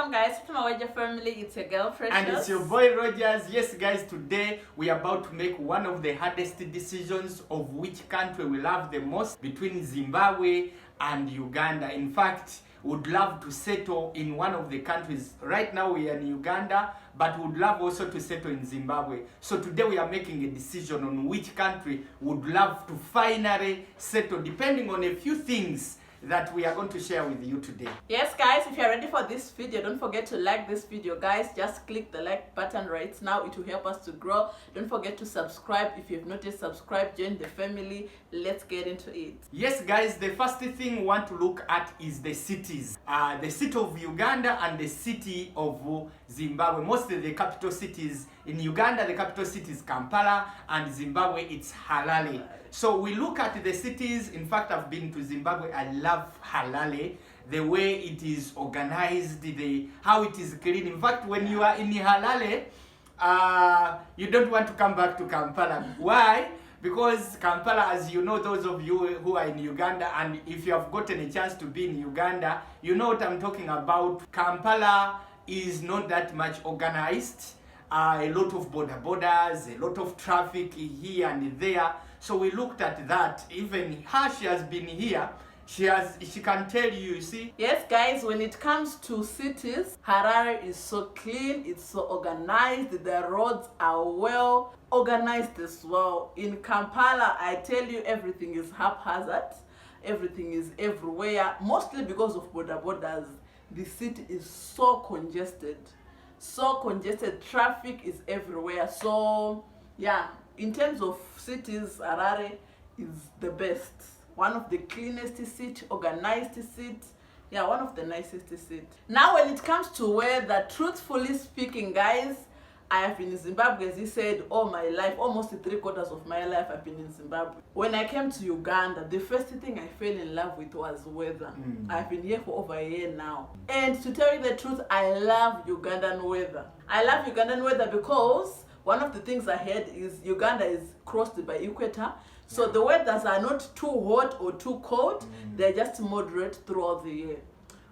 Welcome guys to my Wager family. It's your girl Precious. And it's your boy Rogers. Yes guys, today we are about to make one of the hardest decisions of which country we love the most between Zimbabwe and Uganda. In fact, would love to settle in one of the countries. Right now we are in Uganda, but would love also to settle in Zimbabwe. So today we are making a decision on which country would love to finally settle, depending on a few things that we are going to share with you today. Yes guys, if you're ready for this video, don't forget to like this video guys. Just click the like button right now. It will help us to grow. Don't forget to subscribe. If you've not yet subscribed, join the family. Let's get into it. Yes guys, the first thing we want to look at is the cities. The city of Uganda and the city of Zimbabwe. Mostly the capital cities. In Uganda, the capital city is Kampala, and Zimbabwe, it's Harare. So we look at the cities. In fact, I've been to Zimbabwe. I love Harare, the way it is organized, how it is clean. In fact, when you are in Harare, you don't want to come back to Kampala. Why? Because Kampala, as you know, those of you who are in Uganda, and if you have gotten a chance to be in Uganda, you know what I'm talking about. Kampala is not that much organized. A lot of borders, a lot of traffic here and there. So we looked at that. Even her, she has been here. She can tell you, you see. Yes guys, when it comes to cities, Harare is so clean, it's so organized, the roads are well organized as well. In Kampala, I tell you, everything is haphazard, everything is everywhere, mostly because of borders. The city is so congested, traffic is everywhere. So yeah, in terms of cities, Harare is the best. One of the cleanest city, organized city. Yeah, one of the nicest city. Now when it comes to weather, truthfully speaking guys, I have been in Zimbabwe, as he said, all my life, almost 3/4 of my life I've been in Zimbabwe. When I came to Uganda, the first thing I fell in love with was weather. I've been here for over a year now. And to tell you the truth, I love Ugandan weather. I love Ugandan weather because one of the things I heard is Uganda is crossed by equator. So the weathers are not too hot or too cold. They're just moderate throughout the year.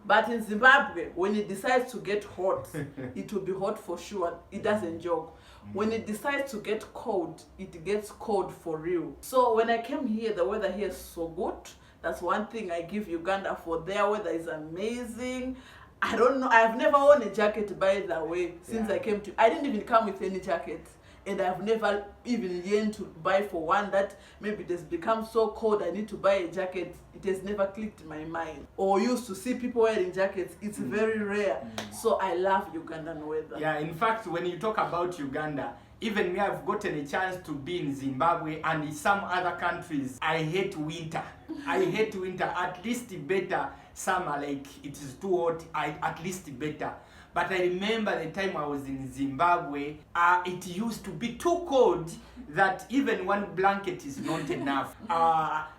But in Zimbabwe, when it decides to get hot, it will be hot for sure. It doesn't joke. When it decides to get cold, it gets cold for real. So when I came here, the weather here is so good. That's one thing I give Uganda for. Their weather is amazing. I don't know. I've never worn a jacket, by the way, since I came to. I didn't even come with any jacket. And I've never even yearned to buy for one that maybe it has become so cold I need to buy a jacket. It has never clicked in my mind. Or used to see people wearing jackets. It's very rare. So I love Ugandan weather. Yeah, in fact, when you talk about Uganda, even me, I've gotten a chance to be in Zimbabwe and in some other countries. I hate winter. I hate winter. At least better summer, like it is too hot. At least better. But I remember the time I was in Zimbabwe, it used to be too cold that even one blanket is not enough.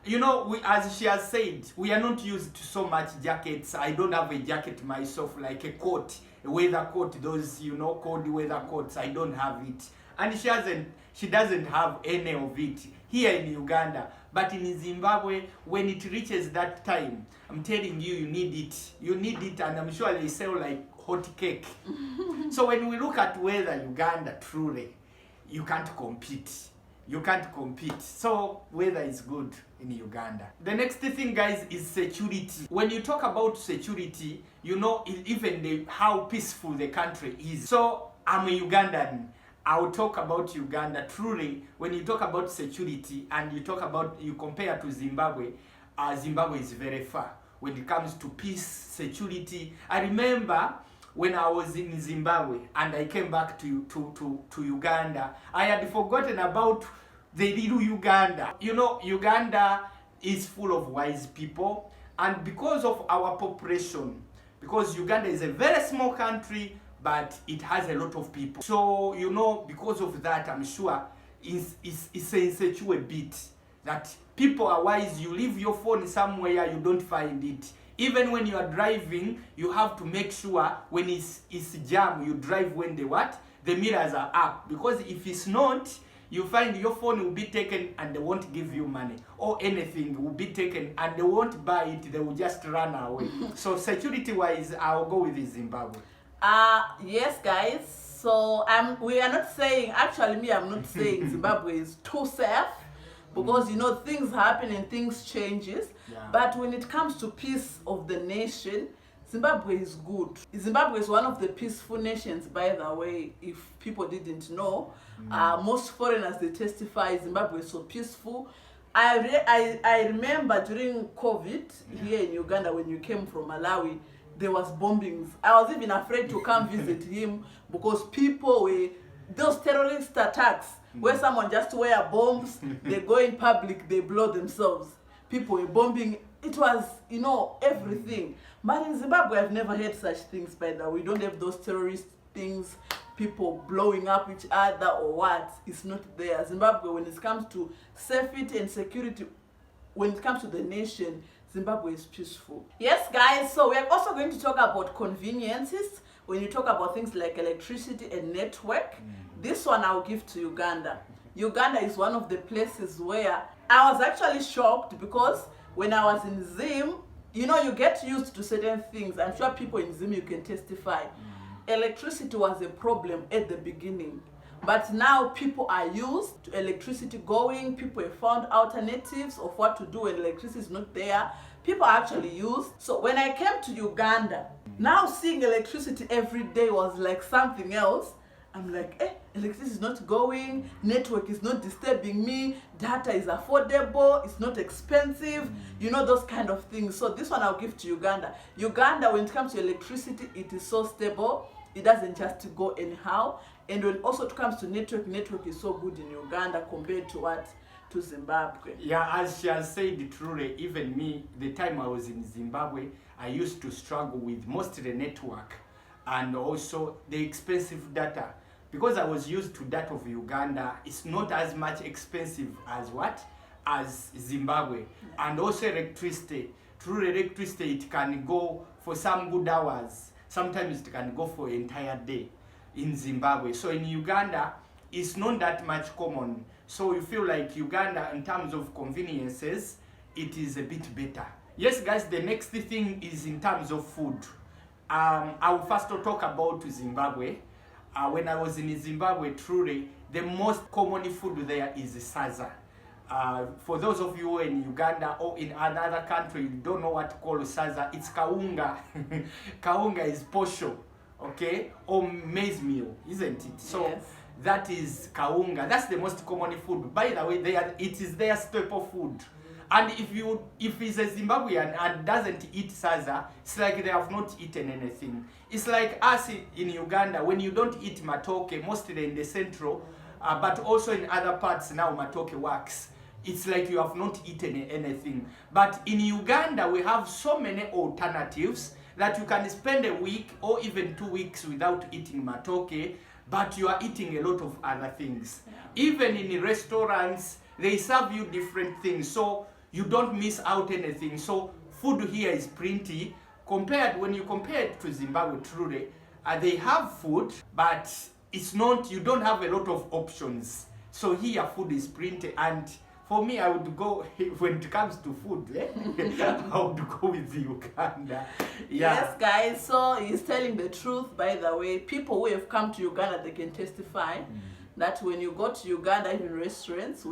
You know, as she has said, we are not used to so much jackets. I don't have a jacket myself, like a coat, a weather coat, those, you know, cold weather coats. I don't have it. And she doesn't have any of it here in Uganda. But in Zimbabwe, when it reaches that time, I'm telling you, you need it. You need it, and I'm sure they sell like hot cake. So when we look at weather, Uganda, truly, you can't compete. You can't compete. So weather is good in Uganda. The next thing, guys, is security. When you talk about security, you know even how peaceful the country is. So I'm a Ugandan. I'll talk about Uganda. Truly, when you talk about security and you compare to Zimbabwe, Zimbabwe is very far when it comes to peace, security. I remember when I was in Zimbabwe and I came back to Uganda, I had forgotten about the little Uganda. You know, Uganda is full of wise people, and because of our population, because Uganda is a very small country, but it has a lot of people. So, you know, because of that, I'm sure it's insecure a bit. That people are wise. You leave your phone somewhere, you don't find it. Even when you are driving, you have to make sure when it's jam, you drive when the mirrors are up. Because if it's not, you find your phone will be taken and they won't give you money, or anything will be taken and they won't buy it, they will just run away. So security wise, I'll go with Zimbabwe. Yes, guys. So we are not saying, actually, I'm not saying Zimbabwe is too safe, because you know things happen and things changes. Yeah. But when it comes to peace of the nation, Zimbabwe is good. Zimbabwe is one of the peaceful nations, by the way, if people didn't know. Most foreigners, they testify Zimbabwe is so peaceful. I remember during COVID here in Uganda, when you came from Malawi, there was bombings. I was even afraid to come visit him, because people were, those terrorist attacks where someone just wear bombs, they go in public, they blow themselves. People were bombing. It was, you know, everything. But in Zimbabwe, I've never heard such things, by the way. We don't have those terrorist things, people blowing up each other or what. It's not there. Zimbabwe, when it comes to safety and security, when it comes to the nation, Zimbabwe is peaceful. Yes, guys, so we're also going to talk about conveniences. When you talk about things like electricity and network, this one I'll give to Uganda. Uganda is one of the places where I was actually shocked, because when I was in Zim, you know, you get used to certain things. I'm sure people in Zim, you can testify. Electricity was a problem at the beginning. But now people are used to electricity going. People have found alternatives of what to do when electricity is not there. People are actually used. So when I came to Uganda, now seeing electricity every day was like something else. I'm like, electricity is not going, network is not disturbing me, data is affordable, it's not expensive, you know, those kind of things. So this one I'll give to Uganda. Uganda, when it comes to electricity, it is so stable. It doesn't just go anyhow. And when also it comes to network is so good in Uganda compared to what? To Zimbabwe. Yeah, as she has said, truly, even me, the time I was in Zimbabwe, I used to struggle with mostly the network and also the expensive data. Because I was used to that of Uganda, it's not as much expensive as what? As Zimbabwe. And also electricity. Through electricity, it can go for some good hours. Sometimes it can go for an entire day in Zimbabwe. So in Uganda, it's not that much common. So you feel like Uganda, in terms of conveniences, it is a bit better. Yes, guys, the next thing is in terms of food. I will first talk about Zimbabwe. When I was in Zimbabwe, truly, the most common food there is saza. For those of you in Uganda or in another country, you don't know what to call saza, it's kaunga. Kaunga is posho, okay? Or maize meal, isn't it? So yes. That is kaunga. That's the most common food. By the way, it is their staple food. And if he's a Zimbabwean and doesn't eat saza, it's like they have not eaten anything. It's like us in Uganda, when you don't eat matoke, mostly in the central, but also in other parts now matoke works. It's like you have not eaten anything. But in Uganda, we have so many alternatives that you can spend a week or even 2 weeks without eating matoke, but you are eating a lot of other things. Yeah. Even in restaurants, they serve you different things, so you don't miss out anything. So food here is plenty. When you compare it to Zimbabwe, truly, they have food, but it's not, you don't have a lot of options. So here food is plenty, and for me, I would go, when it comes to food, I would go with Uganda. Yeah. Yes, guys, so he's telling the truth, by the way. People who have come to Uganda, they can testify that when you go to Uganda, even restaurants,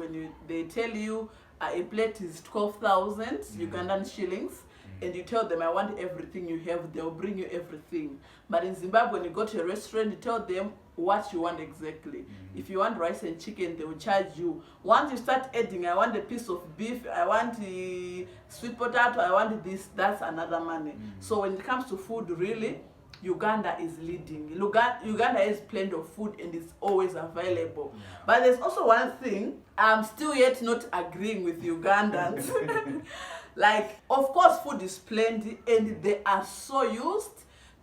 they tell you a plate is 12,000 Ugandan shillings, and you tell them, I want everything you have, they'll bring you everything. But in Zimbabwe, when you go to a restaurant, you tell them what you want exactly. If you want rice and chicken, they will charge you. Once you start adding, I want a piece of beef, I want the sweet potato, I want this, that's another money. So when it comes to food, really, Uganda is leading. Uganda has plenty of food and it's always available. Yeah. But there's also one thing, I'm still yet not agreeing with Ugandans. Like, of course, food is plenty and they are so used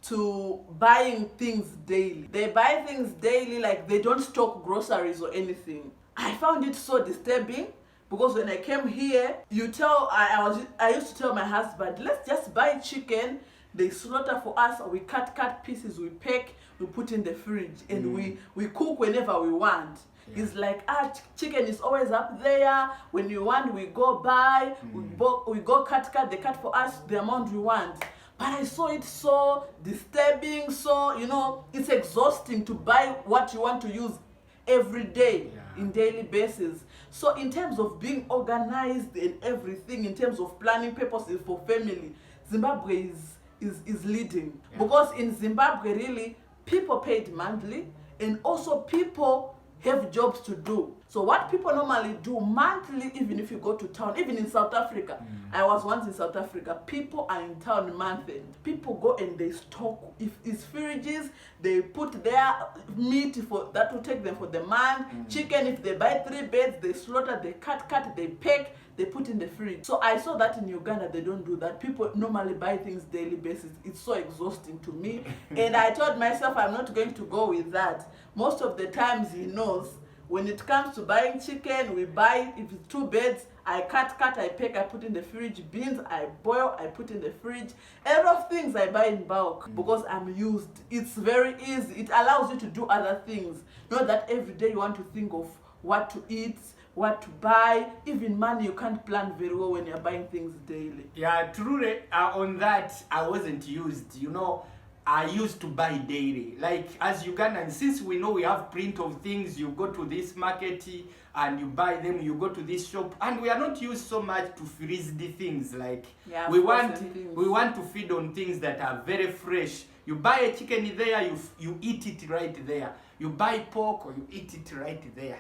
to buying things daily. They buy things daily, like they don't stock groceries or anything. I found it so disturbing, because when I came here, I used to tell my husband, let's just buy chicken, they slaughter for us, or we cut pieces, we pack, we put in the fridge, and we cook whenever we want. Yeah. It's like, chicken is always up there. When you want, we go buy, we go cut, they cut for us the amount we want. But I saw it so disturbing, so, you know, it's exhausting to buy what you want to use every day, in daily basis. So in terms of being organized and everything, in terms of planning purposes for family, Zimbabwe is leading. Because in Zimbabwe, really, people paid monthly, and also people have jobs to do. So what people normally do monthly, even if you go to town, even in South Africa, I was once in South Africa, people are in town month end. People go and they stock, if it's fridges, they put their meat for that will take them for the month. Chicken, if they buy 3 beds, they slaughter, they cut, they pack, they put in the fridge. So I saw that in Uganda, they don't do that. People normally buy things daily basis. It's so exhausting to me. And I told myself I'm not going to go with that. Most of the times he knows, when it comes to buying chicken, we buy, if it's 2 beds, I cut, I pack, I put in the fridge. Beans, I boil, I put in the fridge. A lot of things I buy in bulk because I'm used. It's very easy. It allows you to do other things. Not that every day you want to think of what to eat, what to buy. Even money, you can't plan very well when you're buying things daily. Yeah, truly, on that, I wasn't used. You know, I used to buy daily. Like, as Ugandans, since we know we have print of things, you go to this market and you buy them, you go to this shop, and we are not used so much to freeze the things. Like, we want to feed on things that are very fresh. You buy a chicken there, you eat it right there. You buy pork, or you eat it right there.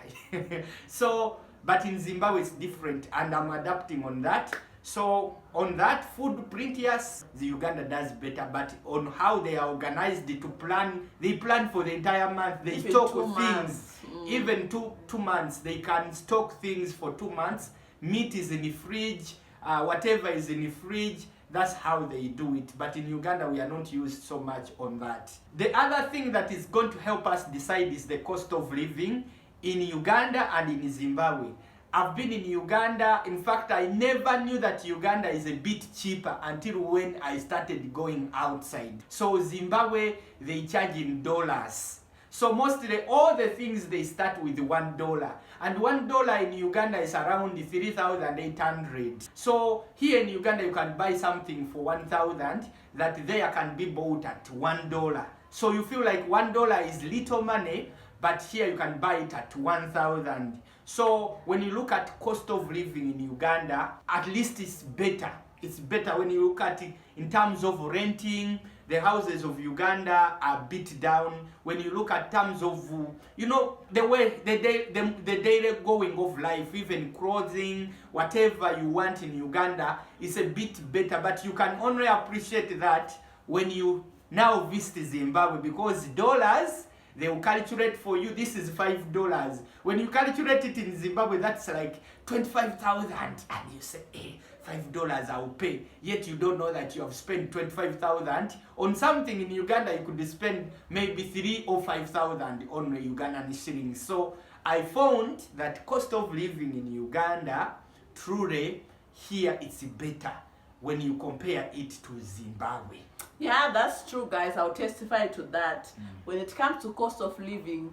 So, but in Zimbabwe it's different, and I'm adapting on that. So on that food print, yes, the Uganda does better, but on how they are organized to plan, they plan for the entire month. They Even stock 2 things, even two months. They can stock things for 2 months. Meat is in the fridge, whatever is in the fridge. That's how they do it. But in Uganda, we are not used so much on that. The other thing that is going to help us decide is the cost of living in Uganda and in Zimbabwe. I've been in Uganda. In fact, I never knew that Uganda is a bit cheaper until when I started going outside. So Zimbabwe, they charge in dollars. So mostly all the things they start with $1. And $1 in Uganda is around 3,800. So here in Uganda you can buy something for 1,000 that there can be bought at $1. So you feel like $1 is little money, but here you can buy it at 1,000. So when you look at cost of living in Uganda, at least it's better. It's better when you look at it in terms of renting. The houses of Uganda are a bit down. When you look at terms of, you know, the way, the daily going of life, even clothing, whatever you want in Uganda, is a bit better. But you can only appreciate that when you now visit Zimbabwe, because dollars, they will calculate for you, this is $5. When you calculate it in Zimbabwe, that's like 25,000. And you say, hey, $5 I will pay. Yet you don't know that you have spent 25,000 on something in Uganda. You could spend maybe 3,000 or 5,000 on Ugandan shillings. So I found that cost of living in Uganda, truly, here it's better when you compare it to Zimbabwe. Yeah, that's true, guys. I'll testify to that. When it comes to cost of living,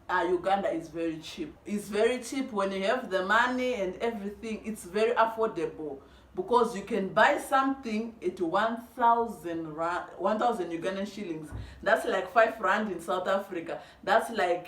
Uganda is very cheap. It's very cheap when you have the money and everything. It's very affordable because you can buy something at 1,000 Ugandan shillings. That's like 5 rand in South Africa. That's like,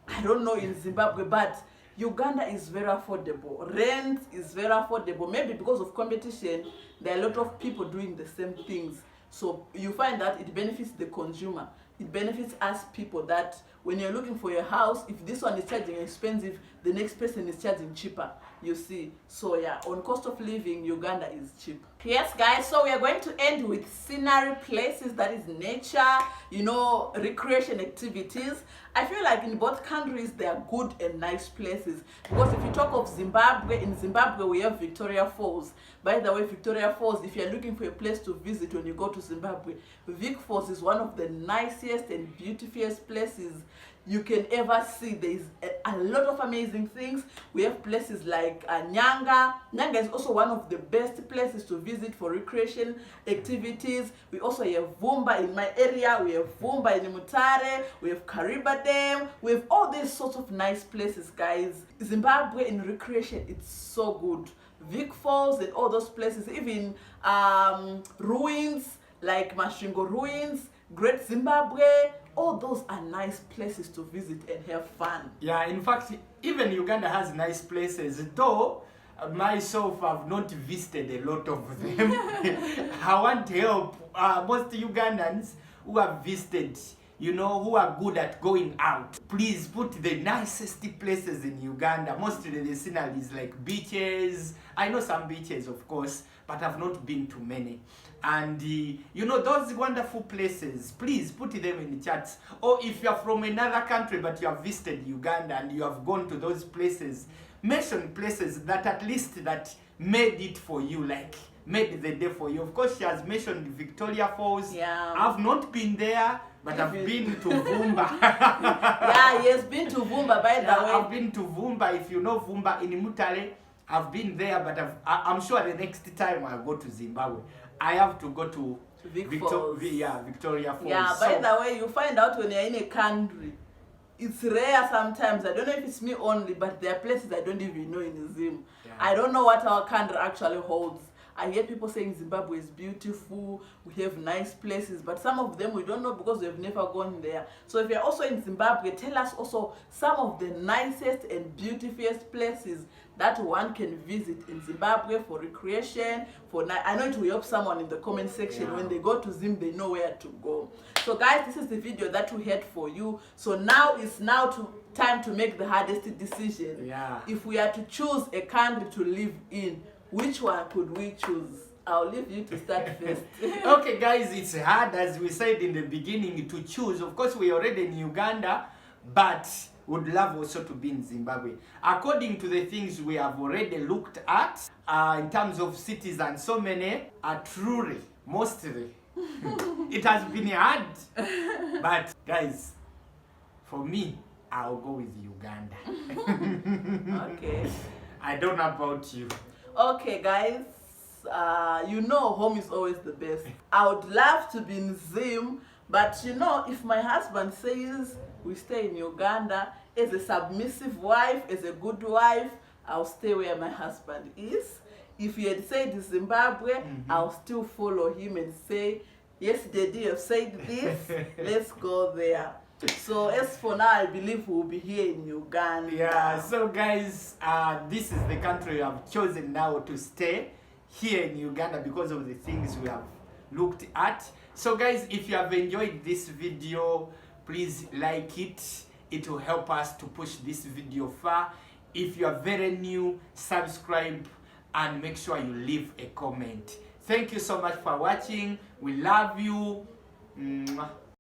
I don't know, in Zimbabwe, but Uganda is very affordable. Rent is very affordable. Maybe because of competition, there are a lot of people doing the same things. So you find that it benefits the consumer. It benefits us people, that when you're looking for your house, if this one is charging expensive, the next person is charging cheaper, you see. So yeah, on cost of living, Uganda is cheap. Yes, guys, so we are going to end with scenery places, that is nature, you know, recreation activities. I feel like in both countries, they are good and nice places. Because if you talk of Zimbabwe, in Zimbabwe, we have Victoria Falls. By the way, Victoria Falls, if you're looking for a place to visit when you go to Zimbabwe, Vic Falls is one of the nicest and beautifullest places you can ever see. There is a lot of amazing things. We have places like Nyanga. Nyanga is also one of the best places to visit for recreation activities. We also have Vumba in my area. We have Vumba in Mutare. We have Kariba Dam. We have all these sorts of nice places, guys. Zimbabwe in recreation, it's so good. Vic Falls and all those places, even ruins. like Mashingo Ruins, Great Zimbabwe. All those are nice places to visit and have fun. Yeah, in fact, even Uganda has nice places, though myself I've not visited a lot of them. I want help. Most Ugandans who have visited, you know, who are good at going out, please put the nicest places in Uganda. Mostly the scenery is like beaches. I know some beaches, of course, but I've not been to many. And you know, those wonderful places, please put them in the chats. Or if you are from another country but you have visited Uganda and you have gone to those places, mention places that at least that made it for you, like made the day for you. Of course, she has mentioned Victoria Falls. Yeah. I've not been there, but I've been to Vumba. Yeah, he has been to Vumba, by the way. I've been to Vumba. If you know Vumba in Mutare, I've been there, but I'm sure the next time I go to Zimbabwe, I have to go to Victoria Falls. Yeah, by the way, you find out when you're in a country, it's rare sometimes. I don't know if it's me only, but there are places I don't even know in Zim. Yeah. I don't know what our country actually holds. I hear people saying Zimbabwe is beautiful, we have nice places, but some of them we don't know because we've never gone there. So if you're also in Zimbabwe, tell us also some of the nicest and beautifullest places that one can visit in Zimbabwe for recreation. I know it will help someone in the comment section. Yeah. When they go to Zim, they know where to go. So guys, this is the video that we had for you. So now it's time to make the hardest decision. Yeah. If we are to choose a country to live in, which one could we choose? I'll leave you to start first. Okay guys, it's hard, as we said in the beginning, to choose. Of course, we're already in Uganda, but would love also to be in Zimbabwe. According to the things we have already looked at, in terms of cities and so many, truly, mostly, it has been hard. But guys, for me, I'll go with Uganda. Okay. I don't know about you. Okay guys, you know home is always the best. I would love to be in Zim, but you know, if my husband says we stay in Uganda, as a submissive wife, as a good wife, I'll stay where my husband is. If he had said Zimbabwe, I'll still follow him and say, yes daddy, you've said this, let's go there. So as for now, I believe we'll be here in Uganda. Yeah, so guys, this is the country I've chosen now to stay, here in Uganda, because of the things we have looked at. So guys, if you have enjoyed this video, please like it. It will help us to push this video far. If you are very new, subscribe and make sure you leave a comment. Thank you so much for watching. We love you. Mwah.